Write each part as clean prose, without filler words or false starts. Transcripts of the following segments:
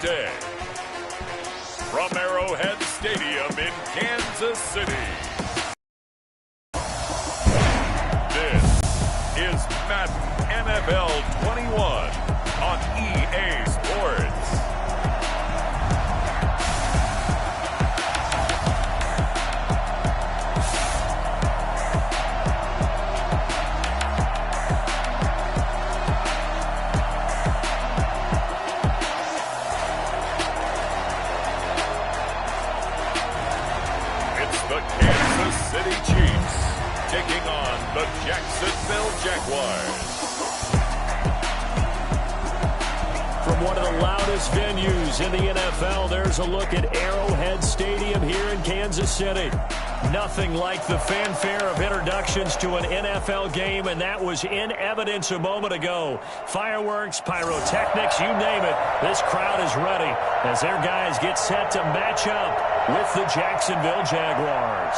day. From Arrowhead Stadium in Kansas City, this is Madden NFL 21 on EA Sports. The Kansas City Chiefs taking on the Jacksonville Jaguars. From one of the loudest venues in the NFL, there's a look at Arrowhead Stadium here in Kansas City. Nothing like the fanfare of introductions to an NFL game, and that was in evidence a moment ago. Fireworks, pyrotechnics, you name it. This crowd is ready as their guys get set to match up with the Jacksonville Jaguars.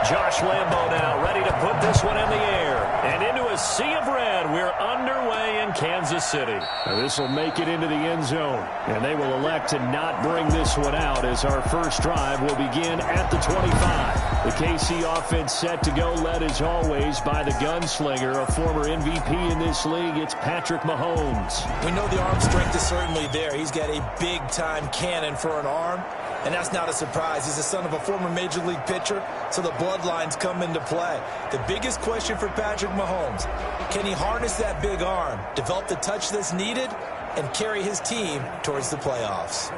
Josh Lambo now ready to put this one in the air. And into a sea of red, we're underway in Kansas City. Now this will make it into the end zone. And they will elect to not bring this one out as our first drive will begin at the 25. The KC offense set to go, led as always by the gunslinger, a former MVP in this league. It's Patrick Mahomes. We know the arm strength is certainly there. He's got a big-time cannon for an arm. And that's not a surprise. He's the son of a former Major League pitcher, so the bloodlines come into play. The biggest question for Patrick Mahomes, can he harness that big arm, develop the touch that's needed, and carry his team towards the playoffs?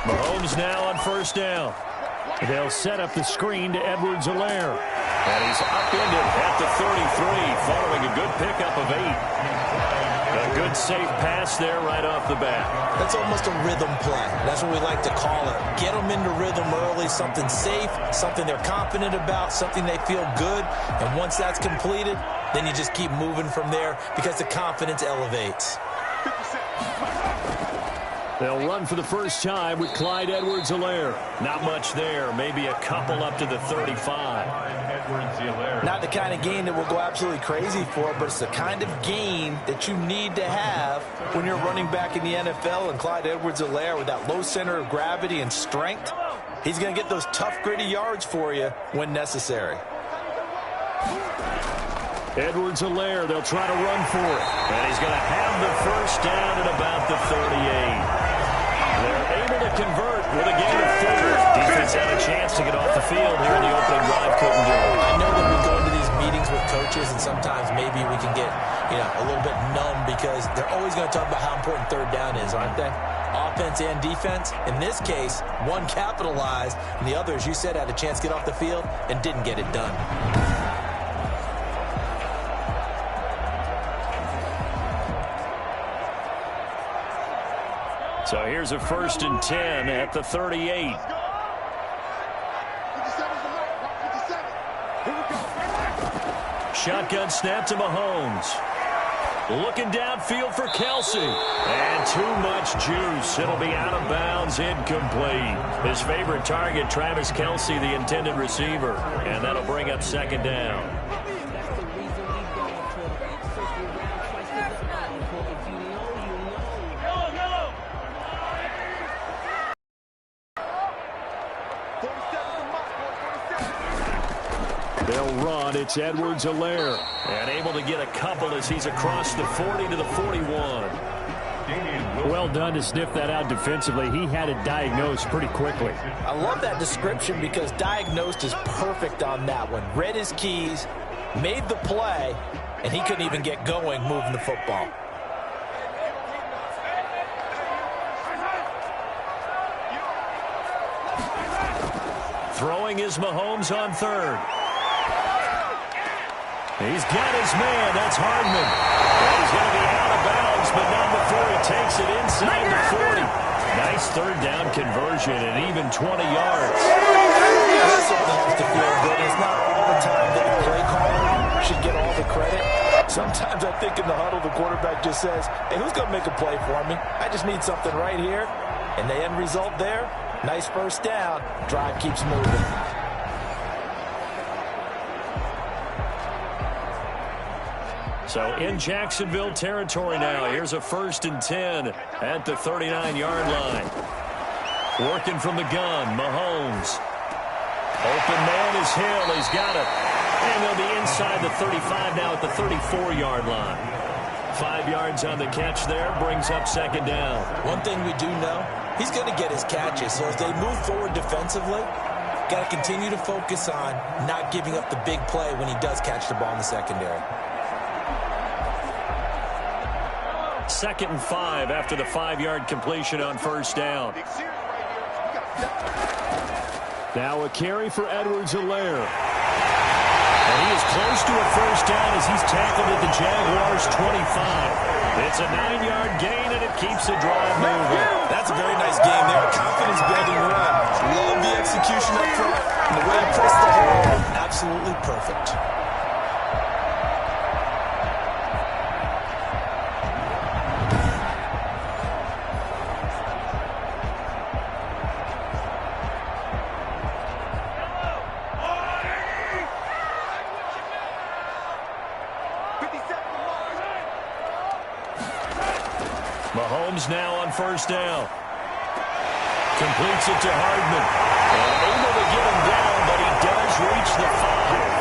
Mahomes now on first down. They'll set up the screen to Edwards-Helaire. And he's upended at the 33, following a good pickup of 8. A good safe pass there right off the bat. That's almost a rhythm play. That's what we like to call it. Get them into rhythm early, something safe, something they're confident about, something they feel good. And once that's completed, then you just keep moving from there because the confidence elevates. They'll run for the first time with Clyde Edwards-Helaire. Not much there, maybe a couple up to the 35. Not the kind of gain that we'll go absolutely crazy for, but it's the kind of gain that you need to have when you're running back in the NFL. And Clyde Edwards-Helaire, with that low center of gravity and strength, he's going to get those tough, gritty yards for you when necessary. Edwards-Helaire, they'll try to run for it. And he's going to have the first down at about the 38. They're able to convert with a gain of 4. Defense had a chance to get off the field here in the opening drive. Couldn't do it. I know that we go into these meetings with coaches, and sometimes maybe we can get a little bit numb because they're always going to talk about how important third down is, aren't they? Offense and defense. In this case, one capitalized, and the other, as you said, had a chance to get off the field and didn't get it done. So here's a 1st and 10 at the 38. Shotgun snap to Mahomes. Looking downfield for Kelsey. And too much juice. It'll be out of bounds, incomplete. His favorite target, Travis Kelsey, the intended receiver. And that'll bring up 2nd down. They'll run. It's Edwards-Helaire. And able to get a couple as he's across the 40 to the 41. Well done to sniff that out defensively. He had it diagnosed pretty quickly. I love that description because diagnosed is perfect on that one. Read his keys, made the play, and he couldn't even get going moving the football. Throwing is Mahomes on 3rd. He's got his man. That's Hardman. And he's going to be out of bounds, but not before he takes it inside the 40. Nice third down conversion and even 20 yards. That certainly has to feel good. It's not all the time that the play caller should get all the credit. Sometimes I think in the huddle, the quarterback just says, hey, who's going to make a play for me? I just need something right here. And the end result there, nice first down. Drive keeps moving. So in Jacksonville territory now. Here's a 1st and 10 at the 39-yard line. Working from the gun, Mahomes. Open man is Hill. He's got it. And they'll be inside the 35 now at the 34-yard line. 5 yards on the catch there. Brings up 2nd down. One thing we do know, he's going to get his catches. So as they move forward defensively, got to continue to focus on not giving up the big play when he does catch the ball in the secondary. 2nd and 5 after the 5-yard completion on 1st down. Now a carry for Edwards-Helaire. And he is close to a 1st down as he's tackled at the Jaguars' 25. It's a 9-yard gain, and it keeps the drive moving. That's a very nice game there. A confidence-building run. Love the execution up front. And the way he pressed the hole, absolutely perfect. Mahomes now on 1st down. Completes it to Hardman. And able to get him down, but he does reach the 5.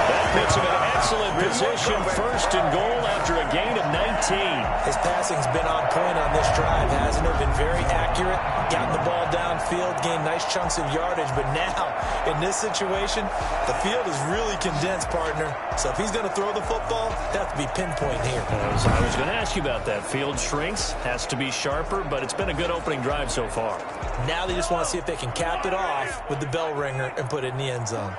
That puts him in excellent position. 1st and goal after a gain of 19. His passing's been on point on this drive, hasn't it? Been very accurate. Gotten the ball downfield, gained nice chunks of yardage. But now, in this situation, the field is really condensed, partner. So if he's going to throw the football, they have to be pinpoint here. I was going to ask you about that. Field shrinks, has to be sharper, but it's been a good opening drive so far. Now they just want to see if they can cap it off with the bell ringer and put it in the end zone.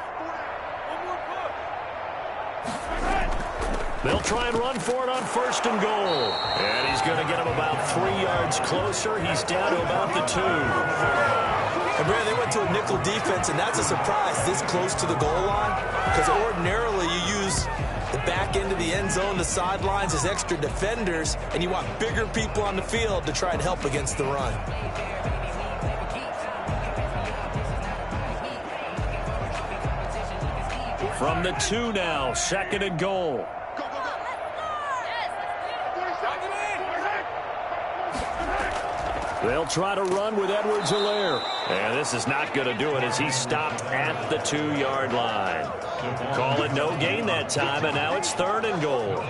They'll try and run for it on 1st and goal. And he's going to get him about 3 yards closer. He's down to about the 2. And Brad, they went to a nickel defense, and that's a surprise this close to the goal line. Because ordinarily you use the back end of the end zone, the sidelines as extra defenders, and you want bigger people on the field to try and help against the run. From the 2 now, 2nd and goal. They'll try to run with Edwards-Helaire. And this is not going to do it as he's stopped at the 2-yard line. Call it no gain that time, and now it's 3rd and goal.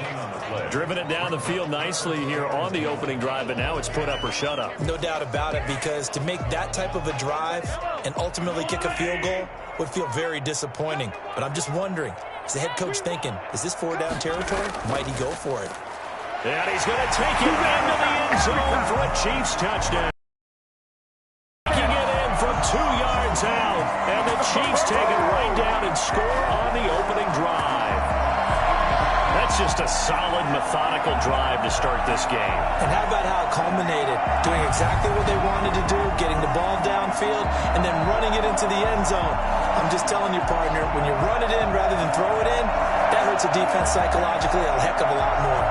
Driven it down the field nicely here on the opening drive, but now it's put up or shut up. No doubt about it, because to make that type of a drive and ultimately kick a field goal would feel very disappointing. But I'm just wondering, is the head coach thinking, is this 4-down territory? Might he go for it? And he's going to take it into the end zone for a Chiefs touchdown. Taking it in from 2 yards out. And the Chiefs take it right down and score on the opening drive. That's just a solid, methodical drive to start this game. And how about how it culminated? Doing exactly what they wanted to do, getting the ball downfield, and then running it into the end zone. I'm just telling you, partner, when you run it in rather than throw it in, that hurts a defense psychologically a heck of a lot more.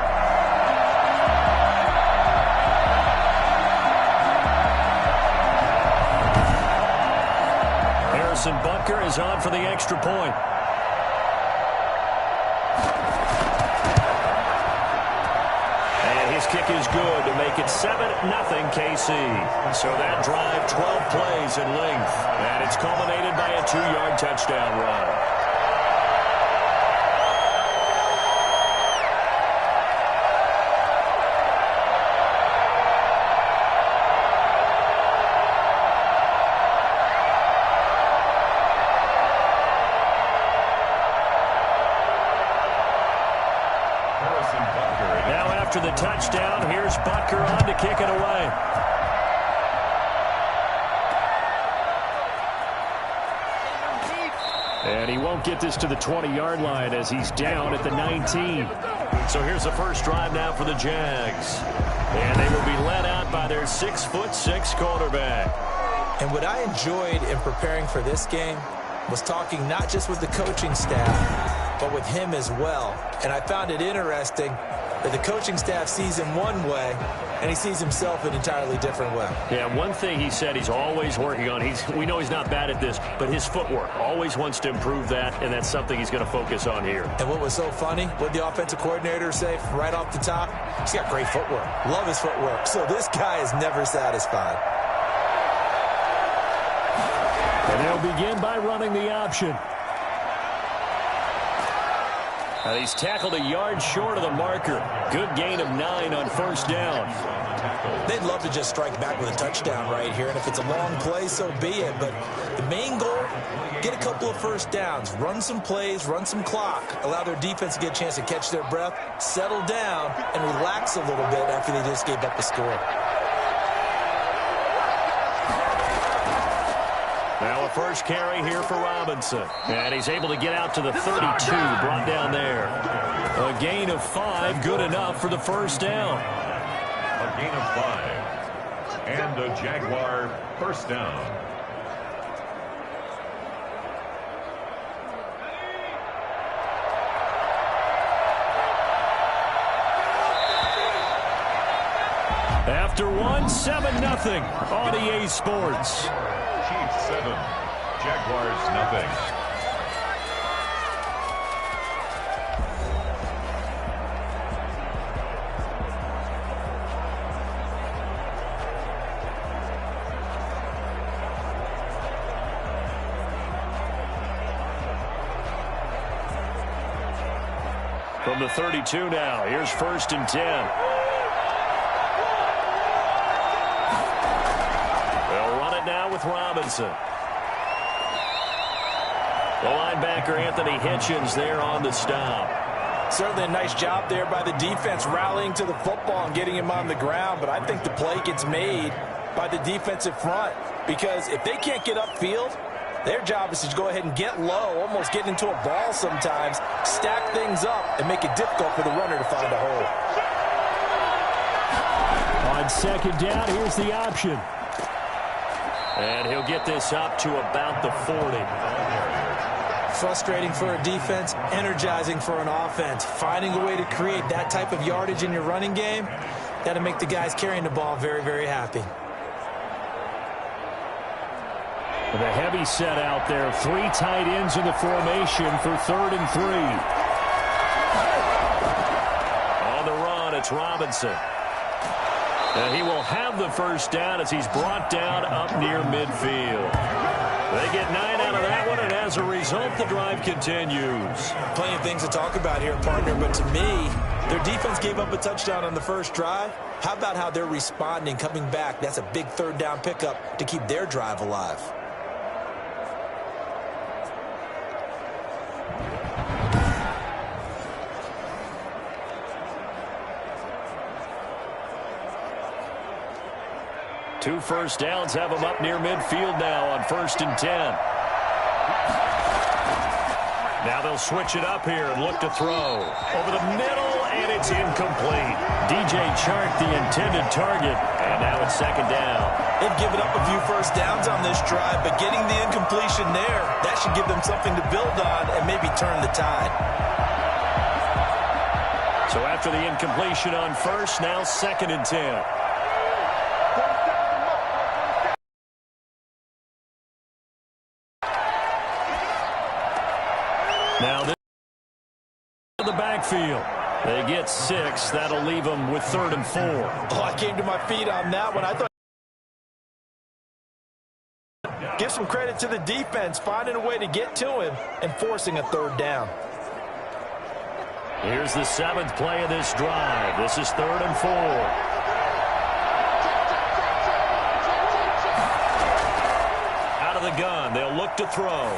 Butker is on for the extra point. And his kick is good to make it 7-0 KC. So that drive, 12 plays in length. And it's culminated by a 2-yard touchdown run. After the touchdown, here's Butker on to kick it away. And he won't get this to the 20-yard line as he's down at the 19. So here's the first drive now for the Jags. And they will be led out by their 6'6" quarterback. And what I enjoyed in preparing for this game was talking not just with the coaching staff, but with him as well. And I found it interesting that the coaching staff sees him one way, and he sees himself an entirely different way. Yeah, one thing he said he's always working on, we know he's not bad at this, but his footwork, always wants to improve that, and that's something he's going to focus on here. And what was so funny, what the offensive coordinator say right off the top? He's got great footwork. Love his footwork. So this guy is never satisfied. And they'll begin by running the option. And he's tackled a yard short of the marker. Good gain of 9 on first down. They'd love to just strike back with a touchdown right here, and if it's a long play, so be it. But the main goal, get a couple of first downs, run some plays, run some clock, allow their defense to get a chance to catch their breath, settle down, and relax a little bit after they just gave up the score. Now a first carry here for Robinson. And he's able to get out to the 32, brought down there. A gain of 5, good enough for the first down. A gain of 5. And a Jaguar first down. After one, 7-0 on EA Sports. Chiefs 7, Jaguars nothing. From the 32 now, here's 1st and 10. Now with Robinson. The linebacker Anthony Hitchens there on the stop. Certainly a nice job there by the defense rallying to the football and getting him on the ground, but I think the play gets made by the defensive front because if they can't get upfield, their job is to go ahead and get low, almost get into a ball sometimes, stack things up, and make it difficult for the runner to find a hole. On 2nd down, here's the option. And he'll get this up to about the 40. Frustrating for a defense, energizing for an offense. Finding a way to create that type of yardage in your running game, that'll make the guys carrying the ball very, very happy. With a heavy set out there, 3 tight ends in the formation for 3rd and 3. On the run, it's Robinson. And he will have the first down as he's brought down up near midfield. They get 9 out of that one, and as a result, the drive continues. Plenty of things to talk about here, partner, but to me, their defense gave up a touchdown on the first drive. How about how they're responding, coming back? That's a big 3rd down pickup to keep their drive alive. Two first downs have him up near midfield now on 1st and 10. Now they'll switch it up here and look to throw. Over the middle, and it's incomplete. DJ Chark, the intended target, and now it's 2nd down. They've given up a few first downs on this drive, but getting the incompletion there, that should give them something to build on and maybe turn the tide. So after the incompletion on 1st, now 2nd and 10. Now this is the backfield. They get 6. That'll leave them with 3rd and 4. Oh, I came to my feet on that one. I thought give some credit to the defense, finding a way to get to him and forcing a 3rd down. Here's the 7th play of this drive. This is 3rd and 4. Out of the gun, they'll look to throw.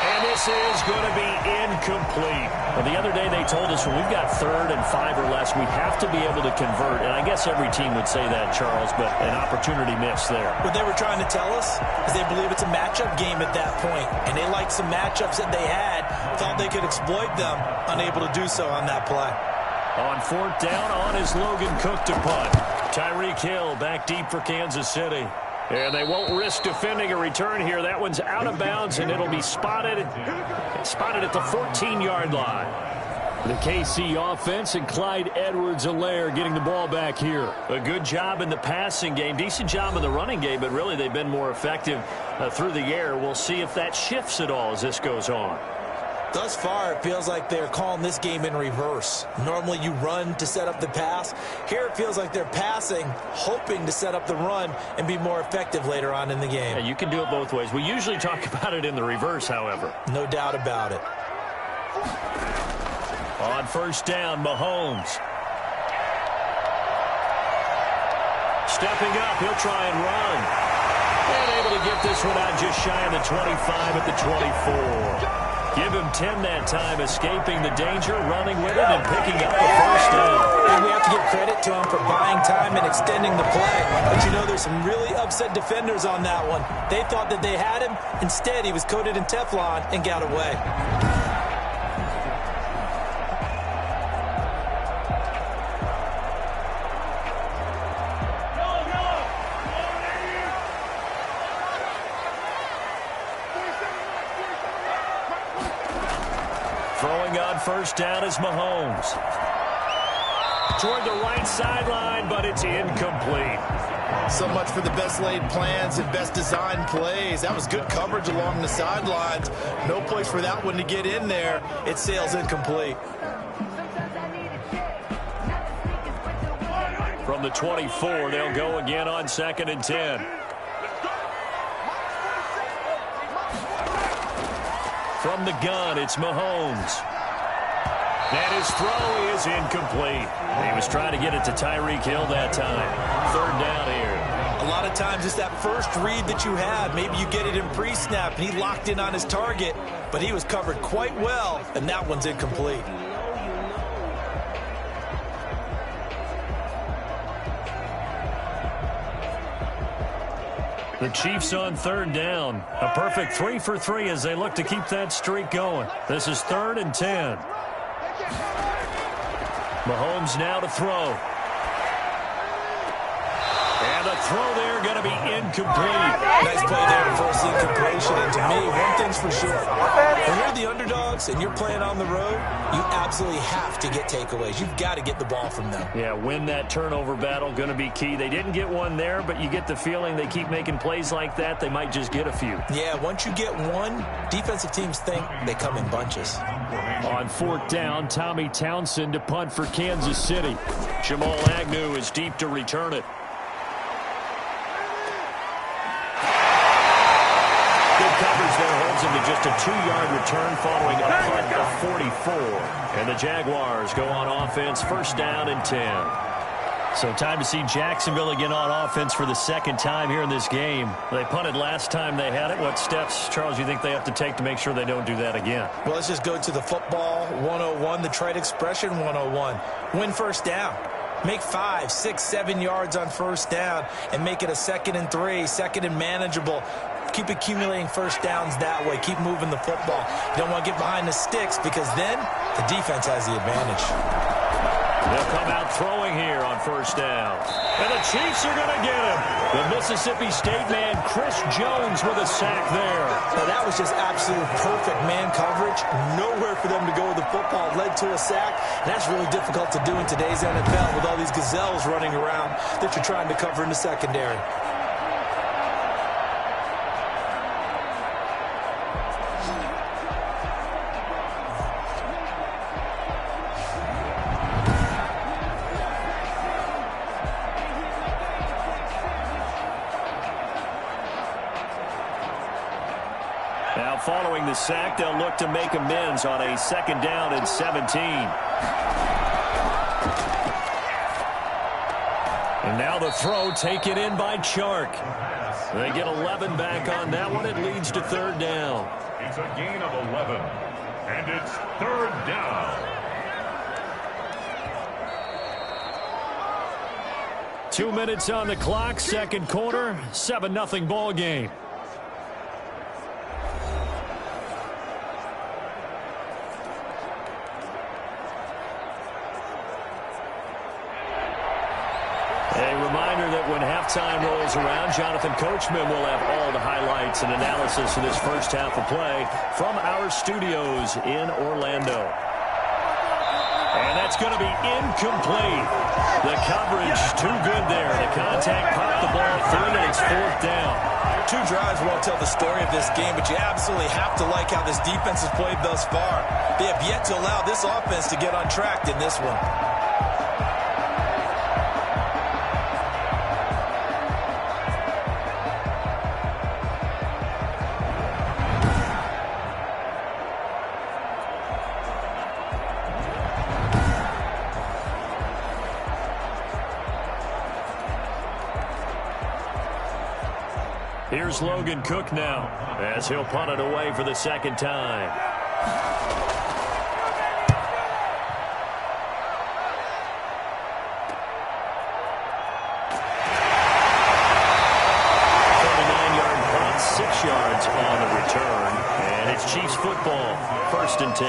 And this is going to be incomplete. Well, the other day they told us when we've got 3rd and 5 or less, we have to be able to convert. And I guess every team would say that, Charles, but an opportunity missed there. What they were trying to tell us is they believe it's a matchup game at that point. And they liked some matchups that they had, thought they could exploit them, unable to do so on that play. On 4th down, on is Logan Cook to punt. Tyreek Hill back deep for Kansas City. And they won't risk defending a return here. That one's out of bounds, and it'll be spotted at the 14-yard line. The KC offense and Clyde Edwards-Helaire getting the ball back here. A good job in the passing game, decent job in the running game, but really they've been more effective through the air. We'll see if that shifts at all as this goes on. Thus far, it feels like they're calling this game in reverse. Normally, you run to set up the pass. Here, it feels like they're passing, hoping to set up the run and be more effective later on in the game. Yeah, you can do it both ways. We usually talk about it in the reverse, however. No doubt about it. On 1st down, Mahomes. Stepping up, he'll try and run. And able to get this one out just shy of the 25 at the 24. Give him 10 that time, escaping the danger, running with it, and picking up the 1st down. And we have to give credit to him for buying time and extending the play. But you know, there's some really upset defenders on that one. They thought that they had him. Instead, he was coated in Teflon and got away. Throwing on 1st down is Mahomes. Toward the right sideline, but it's incomplete. So much for the best laid plans and best designed plays. That was good coverage along the sidelines. No place for that one to get in there. It sails incomplete. From the 24, they'll go again on 2nd and 10. From the gun, it's Mahomes. And his throw is incomplete. He was trying to get it to Tyreek Hill that time. 3rd down here. A lot of times it's that first read that you have. Maybe you get it in pre-snap, and he locked in on his target, but he was covered quite well, and that one's incomplete. The Chiefs on 3rd down. A perfect 3 for 3 as they look to keep that streak going. This is 3rd and 10. Mahomes now to throw. And the throw there going to be incomplete. Nice play there to force the incompletion. And to me, one thing's for sure. When you're the underdogs and you're playing on the road, you absolutely have to get takeaways. You've got to get the ball from them. Yeah, win that turnover battle, going to be key. They didn't get one there, but you get the feeling they keep making plays like that, they might just get a few. Yeah, once you get one, defensive teams think they come in bunches. On 4th down, Tommy Townsend to punt for Kansas City. Jamal Agnew is deep to return it. Coverage there holds him to just a 2-yard return following a punt of 44. And the Jaguars go on offense, 1st down and 10. So time to see Jacksonville again on offense for the 2nd time here in this game. They punted last time they had it. What steps, Charles, you think they have to take to make sure they don't do that again? Well, let's just go to the football 101, the trite expression 101. Win 1st down. Make 5, 6, 7 yards on 1st down and make it a 2nd and 3, 2nd and manageable. Keep accumulating 1st downs that way. Keep moving the football. You don't want to get behind the sticks because then the defense has the advantage. They'll come out throwing here on 1st down. And the Chiefs are going to get him. The Mississippi State man, Chris Jones, with a sack there. Now, that was just absolute perfect man coverage. Nowhere for them to go with the football. Led to a sack. And that's really difficult to do in today's NFL with all these gazelles running around that you're trying to cover in the secondary. Now following the sack, they'll look to make amends on a 2nd down and 17. And now the throw taken in by Chark. They get 11 back on that one. It leads to 3rd down. It's a gain of 11. And it's third down. 2 minutes on the clock, second quarter, 7-0 ball game. A reminder that when halftime rolls around, Jonathan Coachman will have all the highlights and analysis of this first half of play from our studios in Orlando. And that's going to be incomplete. The coverage too good there. The contact popped the ball through, and it's fourth down. 2 drives won't tell the story of this game, but you absolutely have to like how this defense has played thus far. They have yet to allow this offense to get on track in this one. Here's Logan Cook now as he'll punt it away for the second time. Punt, 6 yards on the return, and it's Chiefs football, 1st and 10.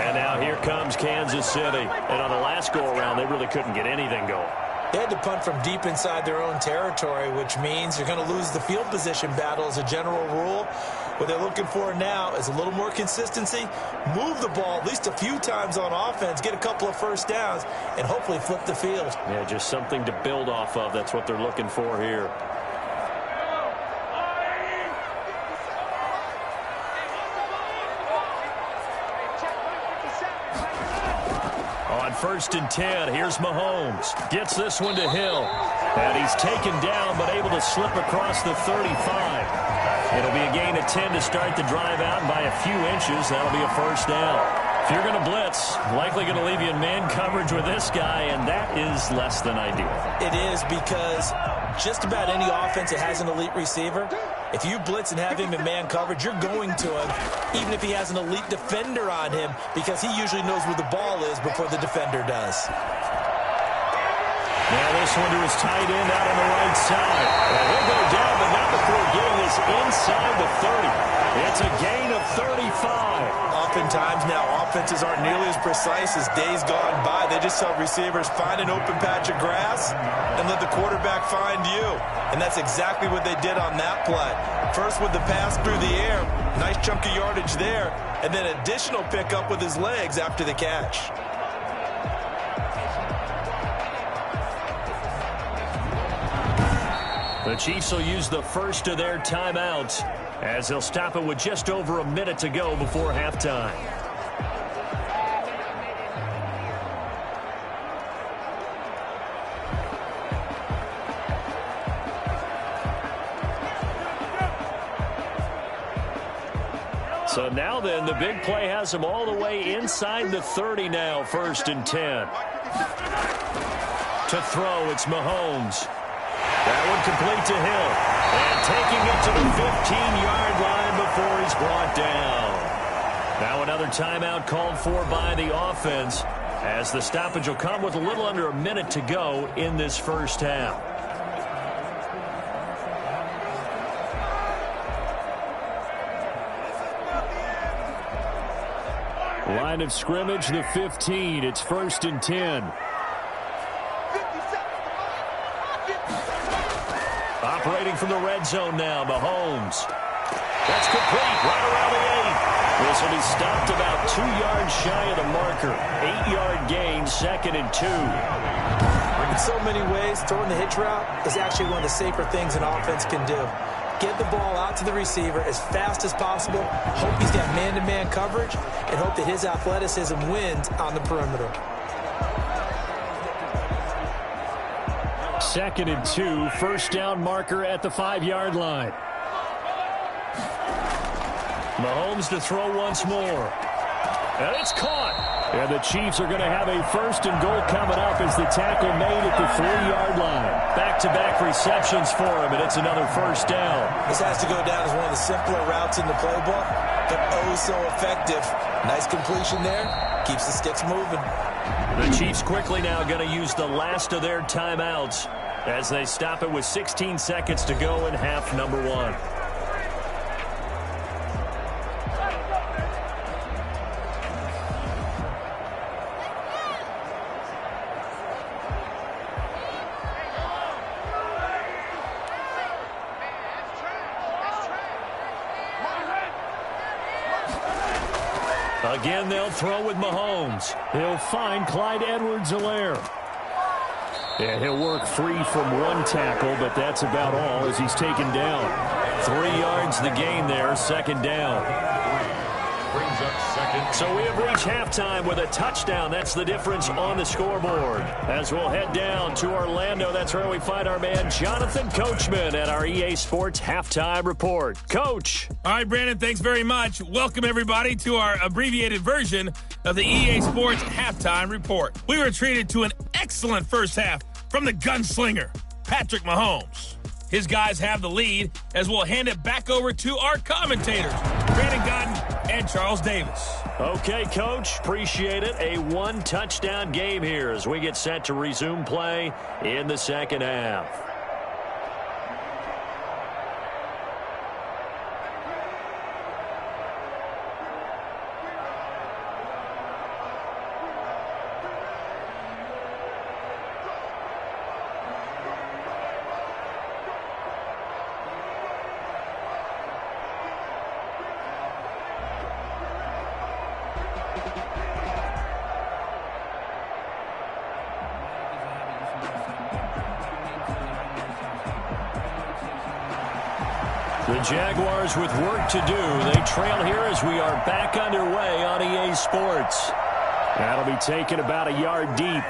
And now here comes Kansas City. And on the last go-around, they really couldn't get anything going. They had to punt from deep inside their own territory, which means you're going to lose the field position battle as a general rule. What they're looking for now is a little more consistency, move the ball at least a few times on offense, get a couple of first downs, and hopefully flip the field. Yeah, just something to build off of. That's what they're looking for here. On 1st and 10, here's Mahomes. Gets this one to Hill. And he's taken down, but able to slip across the 35. It'll be a gain of 10 to start the drive out by a few inches. That'll be a first down. If you're going to blitz, likely going to leave you in man coverage with this guy, and that is less than ideal. It is, because just about any offense that has an elite receiver, if you blitz and have him in man coverage, you're going to him, even if he has an elite defender on him, because he usually knows where the ball is before the defender does. Now this one to his tight end out on the right side. And he'll go down, but not before getting this inside the 30. It's a gain of 35. Oftentimes now, offenses aren't nearly as precise as days gone by. They just tell receivers, find an open patch of grass and let the quarterback find you. And that's exactly what they did on that play. First with the pass through the air, nice chunk of yardage there, and then additional pickup with his legs after the catch. The Chiefs will use the first of their timeouts as they'll stop it with just over a minute to go before halftime. So now then, the big play has them all the way inside the 30 now, 1st and 10. To throw, it's Mahomes. That one complete to Hill. And taking it to the 15-yard line before he's brought down. Now another timeout called for by the offense as the stoppage will come with a little under a minute to go in this first half. Line of scrimmage, the 15. It's 1st and 10. Operating from the red zone now, Mahomes. That's complete, right around the 8. This will be stopped about 2 yards shy of the marker. 8-yard gain, 2nd and 2. In so many ways, throwing the hitch route is actually one of the safer things an offense can do. Get the ball out to the receiver as fast as possible, hope he's got man-to-man coverage, and hope that his athleticism wins on the perimeter. 2nd and 2, first down marker at the 5-yard line. Mahomes to throw once more. And it's caught. And the Chiefs are going to have a first and goal coming up as the tackle made at the 3-yard line. Back-to-back receptions for him, and it's another first down. This has to go down as one of the simpler routes in the playbook, but oh so effective. Nice completion there. Keeps the sticks moving. The Chiefs quickly now going to use the last of their timeouts as they stop it with 16 seconds to go in half number 1. Again, they'll throw with Mahomes. He'll find Clyde Edwards-Helaire. And he'll work free from one tackle, but that's about all as he's taken down. 3 yards the gain there, second down. Brings up second. So we have reached halftime with a touchdown. That's the difference on the scoreboard. As we'll head down to Orlando, that's where we find our man Jonathan Coachman at our EA Sports Halftime Report. Coach. All right, Brandon, thanks very much. Welcome, everybody, to our abbreviated version of the EA Sports Halftime Report. We were treated to an excellent first half from the gunslinger, Patrick Mahomes. His guys have the lead as we'll hand it back over to our commentators, Brandon Godden and Charles Davis. Okay, Coach, appreciate it. A one-touchdown game here as we get set to resume play in the second half. The Jaguars with work to do. They trail here as we are back underway on EA Sports. That'll be taken about a yard deep.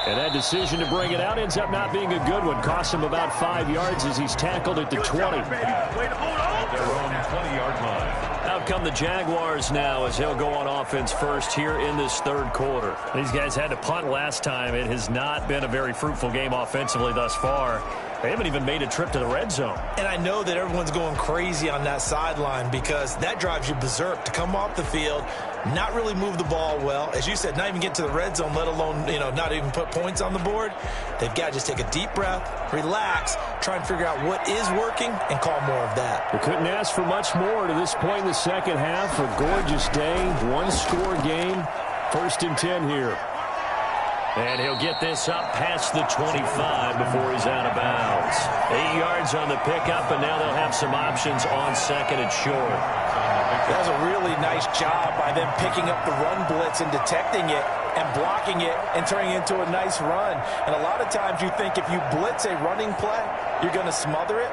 And that decision to bring it out ends up not being a good one. Costs him about 5 yards as he's tackled at the 20. Their own 20-yard line. Out come the Jaguars now as they'll go on offense first here in this third quarter. These guys had to punt last time. It has not been a very fruitful game offensively thus far. They haven't even made a trip to the red zone. And I know that everyone's going crazy on that sideline because that drives you berserk to come off the field, not really move the ball well. As you said, not even get to the red zone, let alone, not even put points on the board. They've got to just take a deep breath, relax, try and figure out what is working, and call more of that. We couldn't ask for much more to this point in the second half. A gorgeous day, one-score game, 1st and 10 here. And he'll get this up past the 25 before he's out of bounds. 8 yards on the pickup, and now they'll have some options on second and short. That was a really nice job by them picking up the run blitz and detecting it and blocking it and turning it into a nice run. And a lot of times you think if you blitz a running play, you're going to smother it.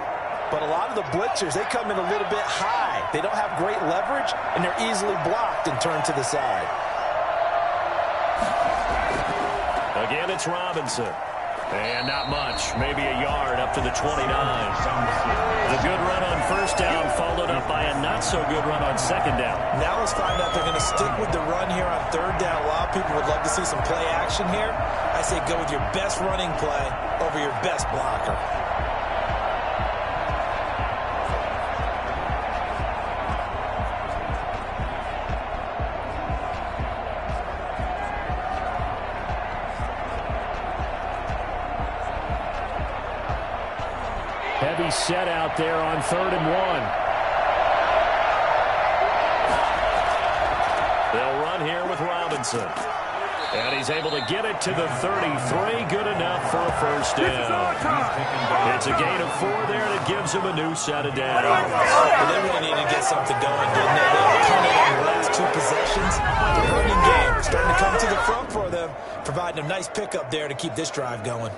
But a lot of the blitzers, they come in a little bit high. They don't have great leverage, and they're easily blocked and turned to the side. Again, it's Robinson. And not much, maybe a yard up to the 29. The good run on first down followed up by a not-so-good run on second down. Now let's find out they're going to stick with the run here on third down. A lot of people would love to see some play action here. I say go with your best running play over your best blocker. Heavy set out there on 3rd and 1. They'll run here with Robinson. And he's able to get it to the 33. Good enough for a first down. It's a gain of 4 there that gives him a new set of downs. Well, they really need to get something going, didn't they? They've turned it on the last 2 possessions. The running game starting to come to the front for them, providing a nice pickup there to keep this drive going.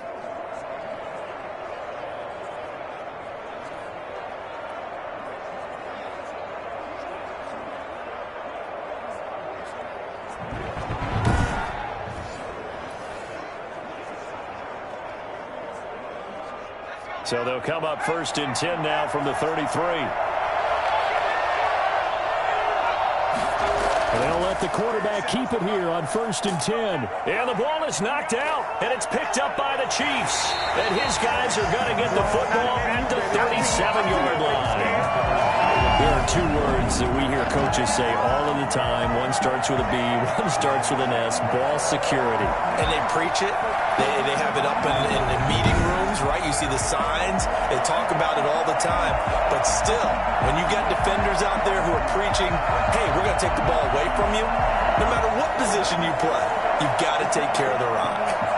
So they'll come up 1st and 10 now from the 33. They'll let let the quarterback keep it here on 1st and 10. And the ball is knocked out, and it's picked up by the Chiefs. And his guys are going to get the football at the 37-yard line. There are two words that we hear coaches say all of the time. One starts with a B, one starts with an S, ball security. And they preach it. They have it up in meeting rooms, right? You see the signs. They talk about it all the time. But still, when you got defenders out there who are preaching, hey, we're going to take the ball away from you, no matter what position you play, you've got to take care of the rock.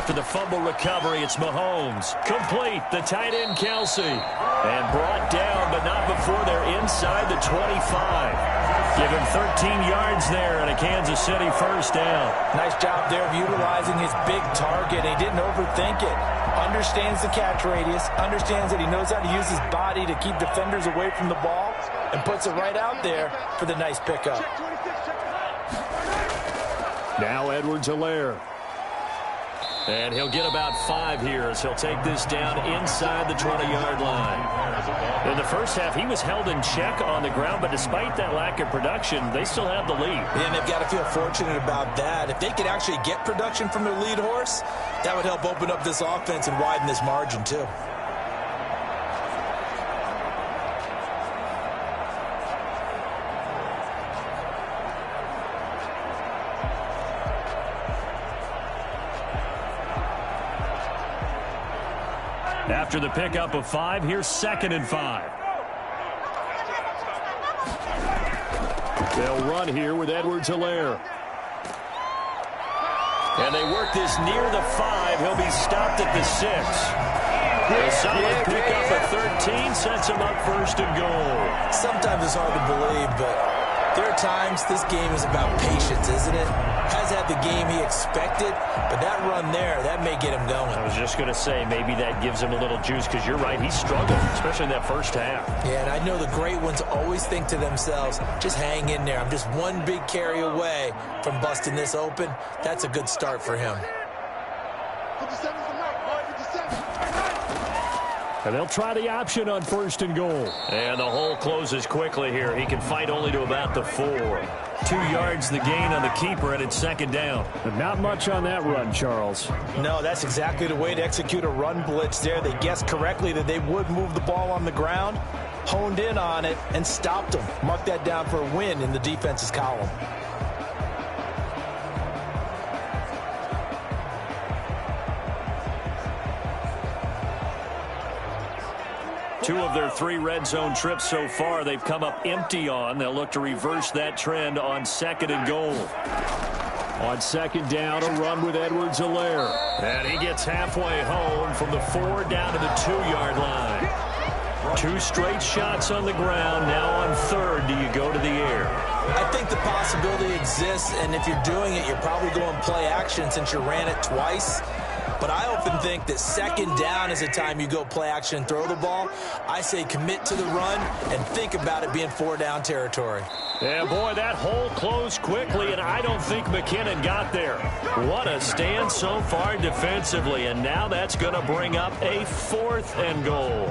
The fumble recovery, it's Mahomes. Complete, the tight end Kelsey. And brought down, but not before they're inside the 25. Give him 13 yards there and a Kansas City first down. Nice job there of utilizing his big target. He didn't overthink it. Understands the catch radius. Understands that he knows how to use his body to keep defenders away from the ball. And puts it right out there for the nice pickup. Now Edwards-Helaire. And he'll get about 5 here as he'll take this down inside the 20-yard line. In the first half, he was held in check on the ground, but despite that lack of production, they still have the lead. And they've got to feel fortunate about that. If they could actually get production from their lead horse, that would help open up this offense and widen this margin, too. After the pickup of 5, here's 2nd and 5. They'll run here with Edwards-Helaire. And they work this near the 5. He'll be stopped at the 6. A solid pickup at 13 sets him up 1st and goal. Sometimes it's hard to believe, but there are times this game is about patience, isn't it? Has had the game he expected, but that run there, that may get him going. I was just going to say, maybe that gives him a little juice, because you're right, he struggled, especially in that first half. Yeah, and I know the great ones always think to themselves, just hang in there. I'm just one big carry away from busting this open. That's a good start for him. And they'll try the option on 1st and goal. And the hole closes quickly here. He can fight only to about the 4. 2 yards the gain on the keeper, and it's 2nd down. But not much on that run, Charles. No, that's exactly the way to execute a run blitz there. They guessed correctly that they would move the ball on the ground, honed in on it, and stopped them. Mark that down for a win in the defense's column. Two of their 3 red zone trips so far, they've come up empty on. They'll look to reverse that trend on 2nd and goal. On 2nd down, a run with Edwards-Helaire. And he gets halfway home from the 4 down to the 2-yard line. 2 straight shots on the ground. Now on 3rd, do you go to the air? I think the possibility exists, and if you're doing it, you're probably going play action since you ran it twice. But I often think that 2nd down is the time you go play action and throw the ball. I say commit to the run and think about it being 4-down territory. Yeah, boy, that hole closed quickly, and I don't think McKinnon got there. What a stand so far defensively, and now that's going to bring up a 4th and goal.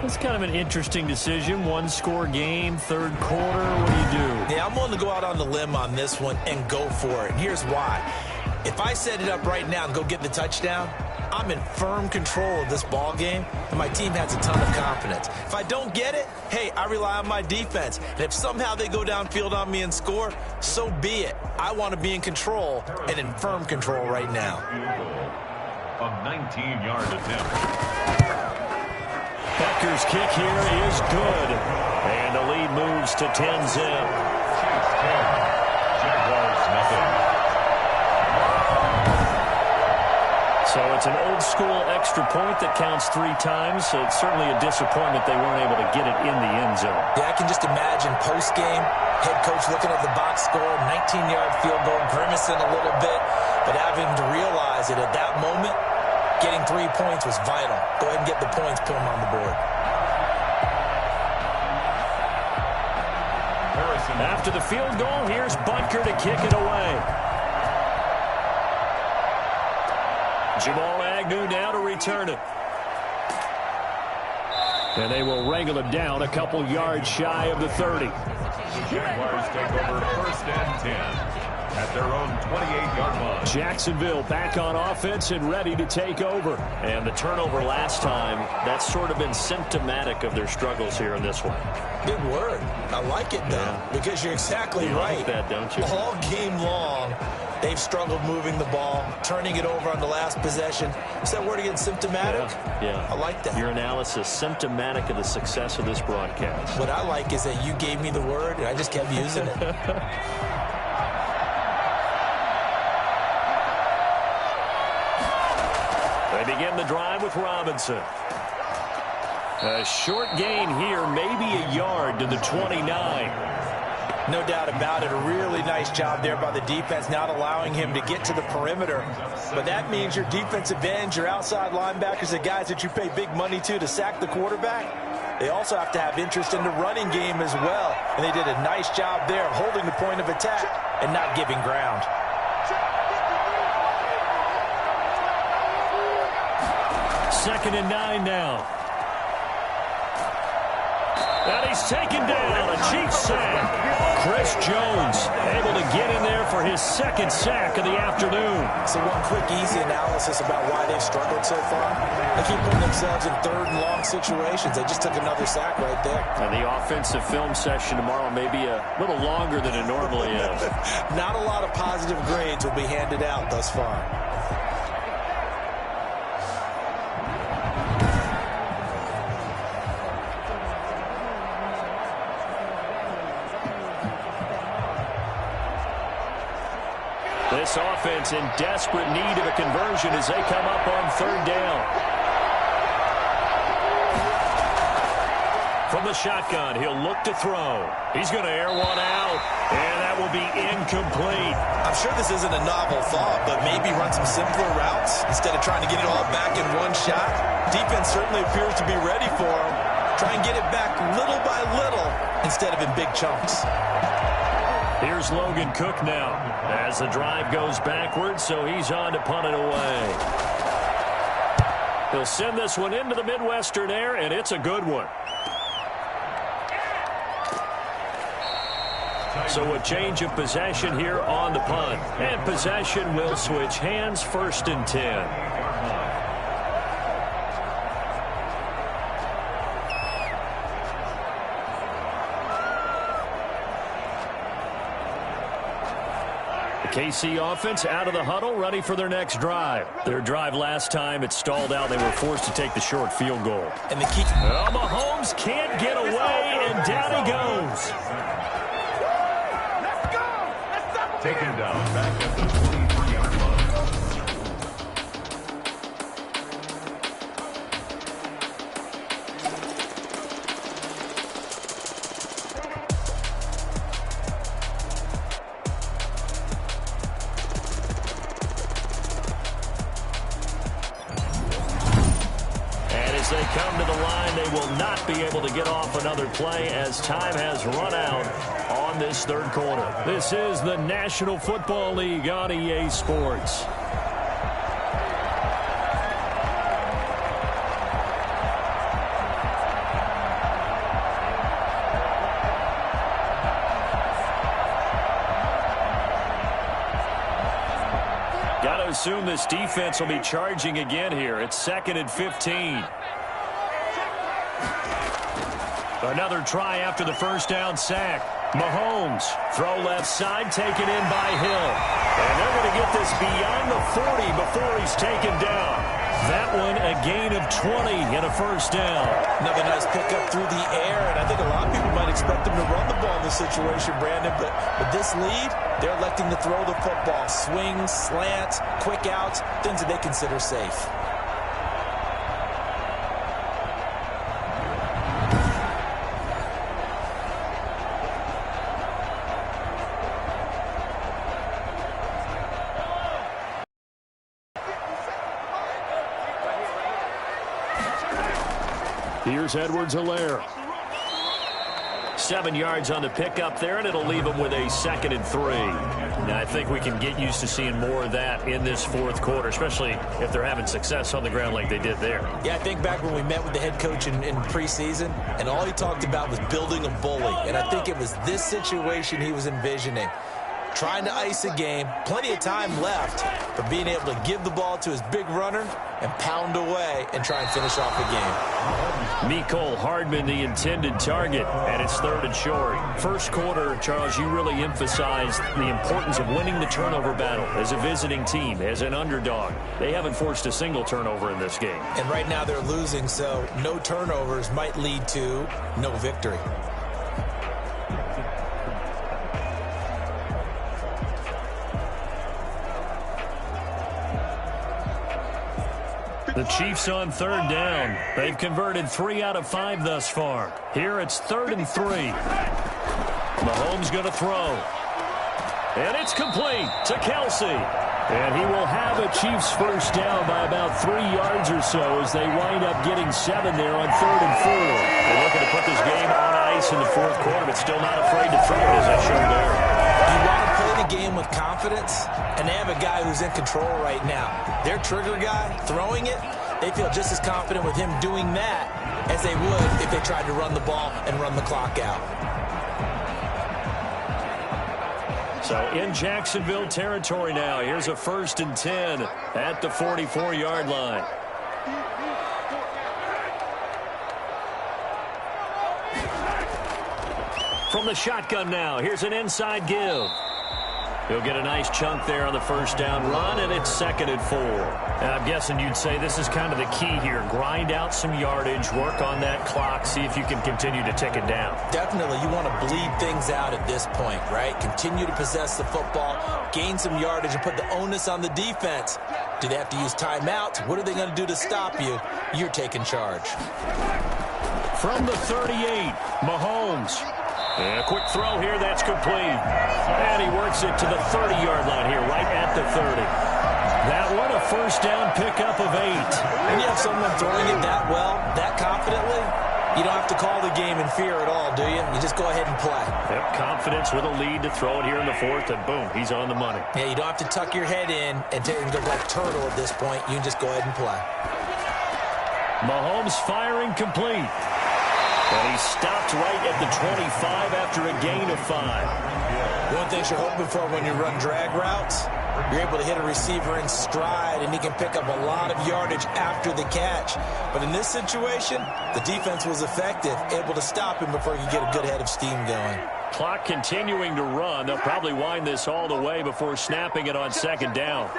It's kind of an interesting decision. 1-score game, 3rd quarter. What do you do? Yeah, I'm willing to go out on the limb on this one and go for it. And here's why. If I set it up right now and go get the touchdown, I'm in firm control of this ball game, and my team has a ton of confidence. If I don't get it, hey, I rely on my defense. And if somehow they go downfield on me and score, so be it. I want to be in control and in firm control right now. A 19-yard attempt. Becker's kick here is good. And the lead moves to 10-zip. Jaguars nothing. So it's an old-school extra point that counts 3 times. So it's certainly a disappointment they weren't able to get it in the end zone. Yeah, I can just imagine post-game, head coach looking at the box score, 19-yard field goal, grimacing a little bit, but having to realize that at that moment, getting 3 points was vital. Go ahead and get the points, put them on the board. After the field goal, here's Butker to kick it away. Jamal Agnew now to return it. And they will wrangle him down a couple yards shy of the 30. The Jaguars take over 1st and 10 at their own 28-yard line. Jacksonville back on offense and ready to take over. And the turnover last time, that's sort of been symptomatic of their struggles here in this one. Good word. I like it, though, because you're exactly right. Like that, don't you? All game long, they've struggled moving the ball, turning it over on the last possession. Is that word again, symptomatic? Yeah. I like that. Your analysis, symptomatic of the success of this broadcast. What I like is that you gave me the word, and I just kept using it. They begin the drive with Robinson. A short gain here, maybe a yard to the 29. No doubt about it. A really nice job there by the defense, not allowing him to get to the perimeter. But that means your defensive ends, your outside linebackers, the guys that you pay big money to sack the quarterback, they also have to have interest in the running game as well. And they did a nice job there of holding the point of attack and not giving ground. Second and 9 now. And he's taken down. A Chiefs sack. Chris Jones able to get in there for his second sack of the afternoon. So one quick, easy analysis about why they've struggled so far. They keep putting themselves in 3rd and long situations. They just took another sack right there. And the offensive film session tomorrow may be a little longer than it normally is. Not a lot of positive grades will be handed out thus far. This offense in desperate need of a conversion as they come up on 3rd down. From the shotgun, he'll look to throw. He's going to air one out, and that will be incomplete. I'm sure this isn't a novel thought, but maybe run some simpler routes instead of trying to get it all back in one shot. Defense certainly appears to be ready for him. Try and get it back little by little instead of in big chunks. Here's Logan Cook now as the drive goes backwards, so he's on to punt it away. He'll send this one into the Midwestern air, and it's a good one. So a change of possession here on the punt. And possession will switch hands, 1st and 10. KC offense out of the huddle, ready for their next drive. Their drive last time, it stalled out. They were forced to take the short field goal. And the key... Well, Mahomes can't get away, and down he goes. Let's go! Taken down back at the 23-yard line. They come to the line. They will not be able to get off another play as time has run out on this 3rd quarter. This is the National Football League on EA Sports. Got to assume this defense will be charging again here. It's 2nd and 15. Another try after the 1st down sack. Mahomes, throw left side, taken in by Hill. And they're going to get this beyond the 40 before he's taken down. That one a gain of 20 and a 1st down. Another nice pickup through the air, and I think a lot of people might expect them to run the ball in this situation, Brandon, but with this lead, they're electing to throw the football. Swings, slants, quick outs, things that they consider safe. Here's Edwards-Helaire. 7 yards on the pickup there, and it'll leave them with a 2nd and 3. Now, I think we can get used to seeing more of that in this fourth quarter, especially if they're having success on the ground like they did there. Yeah, I think back when we met with the head coach in preseason, and all he talked about was building a bully. And I think it was this situation he was envisioning. Trying to ice a game, plenty of time left, but being able to give the ball to his big runner and pound away and try and finish off the game. Mecole Hardman, the intended target, and it's 3rd and short. First quarter, Charles, you really emphasized the importance of winning the turnover battle as a visiting team, as an underdog. They haven't forced a single turnover in this game. And right now they're losing, so no turnovers might lead to no victory. The Chiefs on 3rd down. They've converted 3 out of 5 thus far. Here it's 3rd and 3. Mahomes going to throw. And it's complete to Kelsey. And he will have a Chiefs first down by about 3 yards or so as they wind up getting 7 there on 3rd and 4. They're looking to put this game on ice in the fourth quarter, but still not afraid to throw it as they showed there. You want to play the game with confidence, and they have a guy who's in control right now. Their trigger guy, throwing it, they feel just as confident with him doing that as they would if they tried to run the ball and run the clock out. So in Jacksonville territory now, here's a 1st and 10 at the 44-yard line. From the shotgun now, here's an inside give. He'll get a nice chunk there on the first down run, and it's 2nd and 4. And I'm guessing you'd say this is kind of the key here. Grind out some yardage, work on that clock, see if you can continue to tick it down. Definitely, you want to bleed things out at this point, right? Continue to possess the football, gain some yardage, and put the onus on the defense. Do they have to use timeouts? What are they going to do to stop you? You're taking charge. From the 38, Mahomes. And a quick throw here, that's complete. And he works it to the 30-yard line here, right at the 30. That one, a first down pickup of 8. When you have someone throwing it that well, that confidently, you don't have to call the game in fear at all, do you? You just go ahead and play. Yep, confidence with a lead to throw it here in the fourth, and boom, he's on the money. Yeah, you don't have to tuck your head in and go like turtle at this point. You can just go ahead and play. Mahomes firing complete. And he stopped right at the 25 after a gain of 5. One thing you're hoping for when you run drag routes, you're able to hit a receiver in stride, and he can pick up a lot of yardage after the catch. But in this situation, the defense was effective, able to stop him before he could get a good head of steam going. Clock continuing to run. They'll probably wind this all the way before snapping it on 2nd down.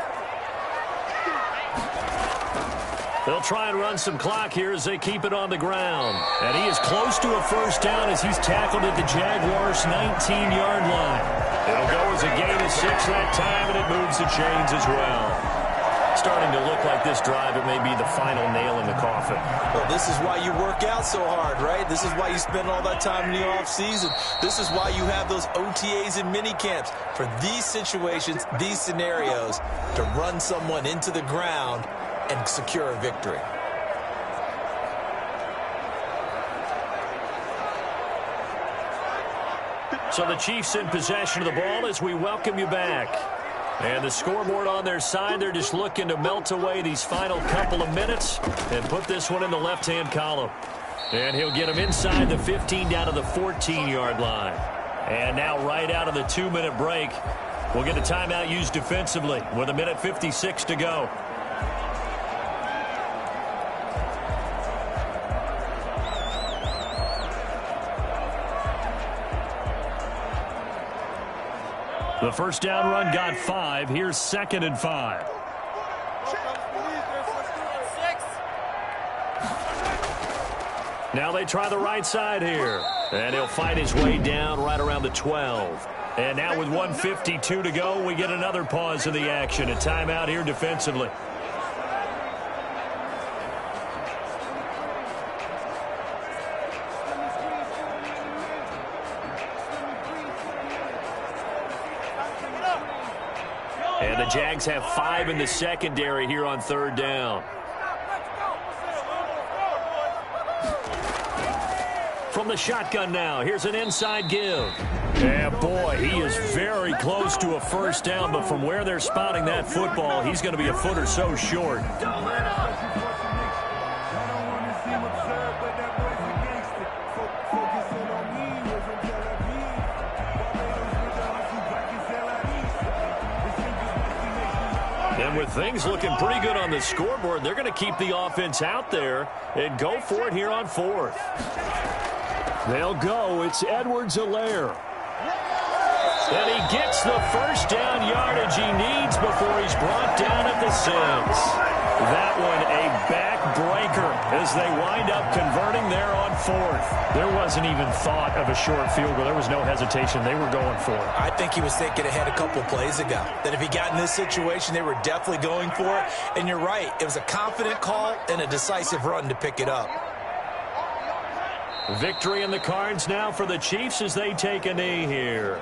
They'll try and run some clock here as they keep it on the ground. And he is close to a first down as he's tackled at the Jaguars' 19-yard line. It'll go as a gain of 6 that time, and it moves the chains as well. Starting to look like this drive, it may be the final nail in the coffin. Well, this is why you work out so hard, right? This is why you spend all that time in the offseason. This is why you have those OTAs and mini camps. For these situations, these scenarios, to run someone into the ground and secure a victory. So the Chiefs in possession of the ball as we welcome you back. And the scoreboard on their side, they're just looking to melt away these final couple of minutes and put this one in the left-hand column. And he'll get him inside the 15 down to the 14-yard line. And now right out of the 2-minute break, we'll get a timeout used defensively with 1:56 to go. The first down run got 5. Here's 2nd and 5. Now they try the right side here. And he'll fight his way down right around the 12. And now with 1:52 to go, we get another pause in the action. A timeout here defensively. And the Jags have 5 in the secondary here on 3rd down. from the shotgun now. Here's an inside give. Yeah, boy, he is very close to a first down, but from where they're spotting that football, he's going to be a foot or so short. And with things looking pretty good on the scoreboard, they're going to keep the offense out there and go for it here on fourth. They'll go. It's Edwards-Helaire. And he gets the first down yardage he needs before he's brought down at the 6. That one a backbreaker as they wind up converting there on fourth. There wasn't even thought of a short field goal. There was no hesitation. They were going for it. I think he was thinking ahead a couple plays ago. That if he got in this situation, they were definitely going for it. And you're right. It was a confident call and a decisive run to pick it up. Victory in the cards now for the Chiefs as they take a knee here.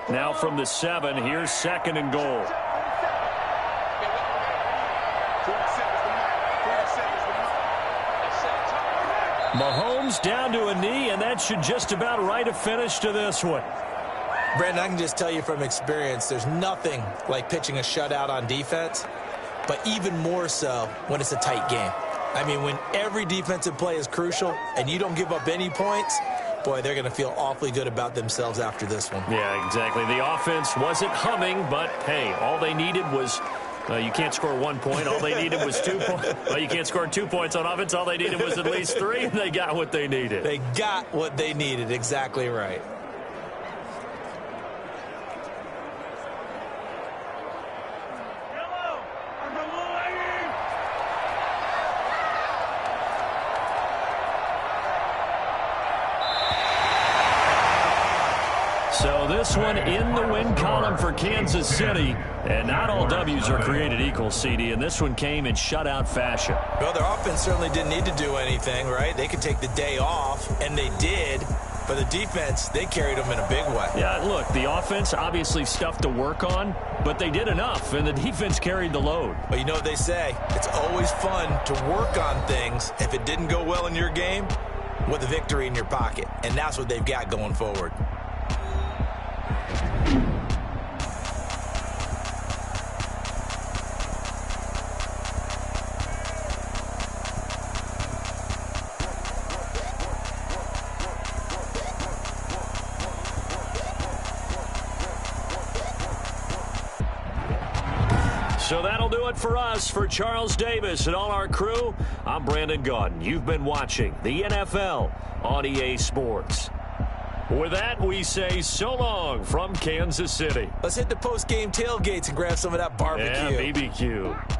Now from the 7, here's 2nd and goal. Mahomes down to a knee, and that should just about write a finish to this one. Brandon, I can just tell you from experience, there's nothing like pitching a shutout on defense, but even more so when it's a tight game. I mean, when every defensive play is crucial and you don't give up any points, boy, they're going to feel awfully good about themselves after this one. Yeah, exactly. The offense wasn't humming, but, hey, all they needed was you can't score 1 point. All they needed was 2 points. Well, you can't score 2 points on offense. All they needed was at least 3, and they got what they needed. They got what they needed. Exactly right. So this one in the win column for Kansas City. And not all W's are created equal, CD, and this one came in shutout fashion. Well, their offense certainly didn't need to do anything, right? They could take the day off, and they did. But the defense, they carried them in a big way. Yeah, look, the offense, obviously stuff to work on, but they did enough, and the defense carried the load. Well, you know what they say. It's always fun to work on things if it didn't go well in your game with a victory in your pocket. And that's what they've got going forward. So that'll do it for us. For Charles Davis and all our crew, I'm Brandon Gaudin. You've been watching the NFL on EA Sports. With that, we say so long from Kansas City. Let's hit the post-game tailgates and grab some of that barbecue. Yeah, BBQ.